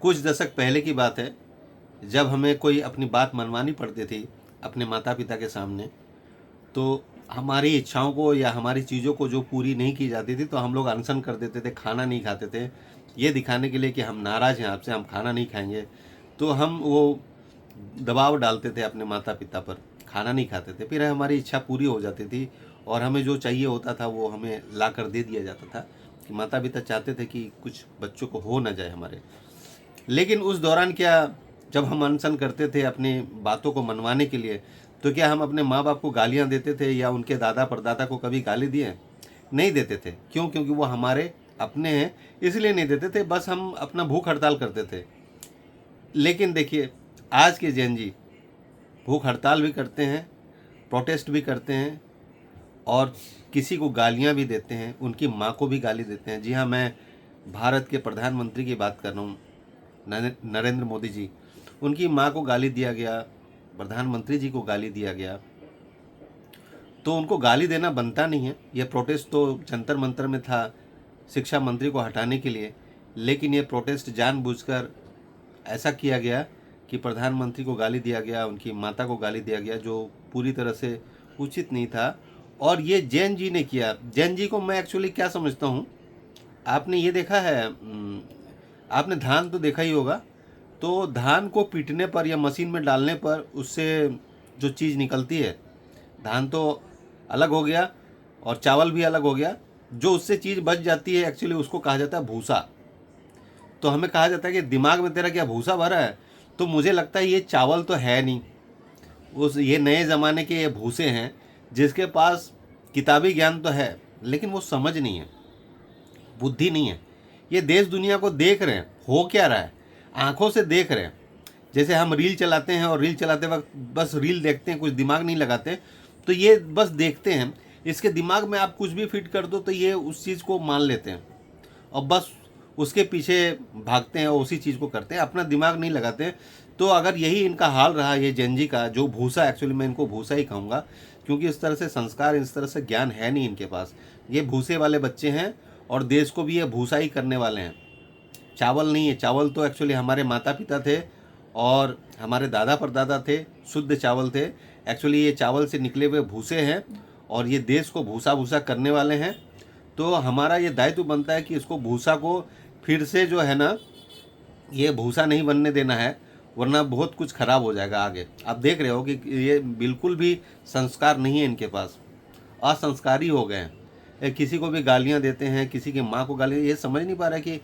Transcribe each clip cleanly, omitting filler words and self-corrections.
कुछ दशक पहले की बात है, जब हमें कोई अपनी बात मनवानी पड़ती थी अपने माता पिता के सामने, तो हमारी इच्छाओं को या हमारी चीज़ों को जो पूरी नहीं की जाती थी तो हम लोग अनशन कर देते थे, खाना नहीं खाते थे, ये दिखाने के लिए कि हम नाराज़ हैं आपसे, हम खाना नहीं खाएंगे। तो हम वो दबाव डालते थे अपने माता पिता पर, खाना नहीं खाते थे, फिर हमारी इच्छा पूरी हो जाती थी और हमें जो चाहिए होता था वो हमें ला कर दे दिया जाता था, कि माता पिता चाहते थे कि कुछ बच्चों को हो ना जाए हमारे। लेकिन उस दौरान क्या, जब हम अनशन करते थे अपनी बातों को मनवाने के लिए, तो क्या हम अपने माँ बाप को गालियाँ देते थे या उनके दादा परदादा को कभी गाली दिए? नहीं देते थे। क्यों? क्योंकि वो हमारे अपने हैं, इसलिए नहीं देते थे, बस हम अपना भूख हड़ताल करते थे। लेकिन देखिए, आज के जेन जी भूख हड़ताल भी करते हैं, प्रोटेस्ट भी करते हैं और किसी को गालियाँ भी देते हैं, उनकी माँ को भी गाली देते हैं। जी हाँ, मैं भारत के प्रधानमंत्री की बात कर रहा हूँ, नरेंद्र मोदी जी। उनकी माँ को गाली दिया गया, प्रधानमंत्री जी को गाली दिया गया, तो उनको गाली देना बनता नहीं है। ये प्रोटेस्ट तो जंतर मंतर में था शिक्षा मंत्री को हटाने के लिए, लेकिन ये प्रोटेस्ट जानबूझकर ऐसा किया गया कि प्रधानमंत्री को गाली दिया गया, उनकी माता को गाली दिया गया, जो पूरी तरह से उचित नहीं था। और ये जैन जी ने किया। जैन जी को मैं एक्चुअली क्या समझता हूँ, आपने ये देखा है, आपने धान तो देखा ही होगा, तो धान को पीटने पर या मशीन में डालने पर उससे जो चीज़ निकलती है, धान तो अलग हो गया और चावल भी अलग हो गया, जो उससे चीज़ बच जाती है एक्चुअली उसको कहा जाता है भूसा। तो हमें कहा जाता है कि दिमाग में तेरा क्या भूसा भरा है? तो मुझे लगता है ये चावल तो है नहीं, ये नए ज़माने के ये भूसे हैं, जिसके पास किताबी ज्ञान तो है लेकिन वो समझ नहीं है, बुद्धि नहीं है। ये देश दुनिया को देख रहे हैं, हो क्या रहा है, आंखों से देख रहे हैं। जैसे हम रील चलाते हैं और रील चलाते वक्त बस रील देखते हैं, कुछ दिमाग नहीं लगाते, तो ये बस देखते हैं। इसके दिमाग में आप कुछ भी फिट कर दो तो ये उस चीज़ को मान लेते हैं और बस उसके पीछे भागते हैं और उसी चीज़ को करते हैं, अपना दिमाग नहीं लगाते। तो अगर यही इनका हाल रहा ये जेन जी का, जो भूसा, एक्चुअली मैं इनको भूसा ही कहूँगा, क्योंकि इस तरह से संस्कार, इस तरह से ज्ञान है नहीं इनके पास। ये भूसे वाले बच्चे हैं और देश को भी ये भूसा ही करने वाले हैं, चावल नहीं है। चावल तो एक्चुअली हमारे माता पिता थे और हमारे दादा परदादा थे, शुद्ध चावल थे। एक्चुअली ये चावल से निकले हुए भूसे हैं और ये देश को भूसा भूसा करने वाले हैं। तो हमारा ये दायित्व बनता है कि इसको भूसा को फिर से जो है ना, ये भूसा नहीं बनने देना है, वरना बहुत कुछ खराब हो जाएगा आगे। आप देख रहे हो कि ये बिल्कुल भी संस्कार नहीं है इनके पास, असंस्कारी हो गए हैं। किसी को भी गालियां देते हैं, किसी की माँ को गालियाँ, ये समझ नहीं पा रहा कि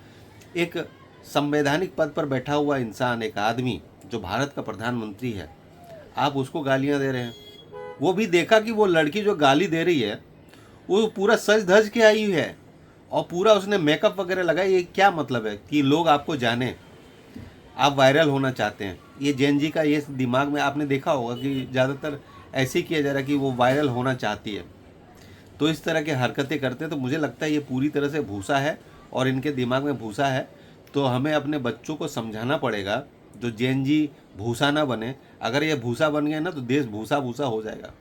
एक संवैधानिक पद पर बैठा हुआ इंसान, एक आदमी जो भारत का प्रधानमंत्री है, आप उसको गालियां दे रहे हैं। वो भी देखा कि वो लड़की जो गाली दे रही है वो पूरा सज धज के आई हुई है और पूरा उसने मेकअप वगैरह लगाया। ये क्या मतलब है कि लोग आपको जाने, आप वायरल होना चाहते हैं? ये जैन जी का ये दिमाग में आपने देखा होगा कि ज़्यादातर ऐसे ही किया जा रहा है कि वो वायरल होना चाहती है, तो इस तरह की हरकतें करते हैं। तो मुझे लगता है ये पूरी तरह से भूसा है और इनके दिमाग में भूसा है। तो हमें अपने बच्चों को समझाना पड़ेगा, जो जैन जी भूसा ना बने। अगर ये भूसा बन गए ना तो देश भूसा भूसा हो जाएगा।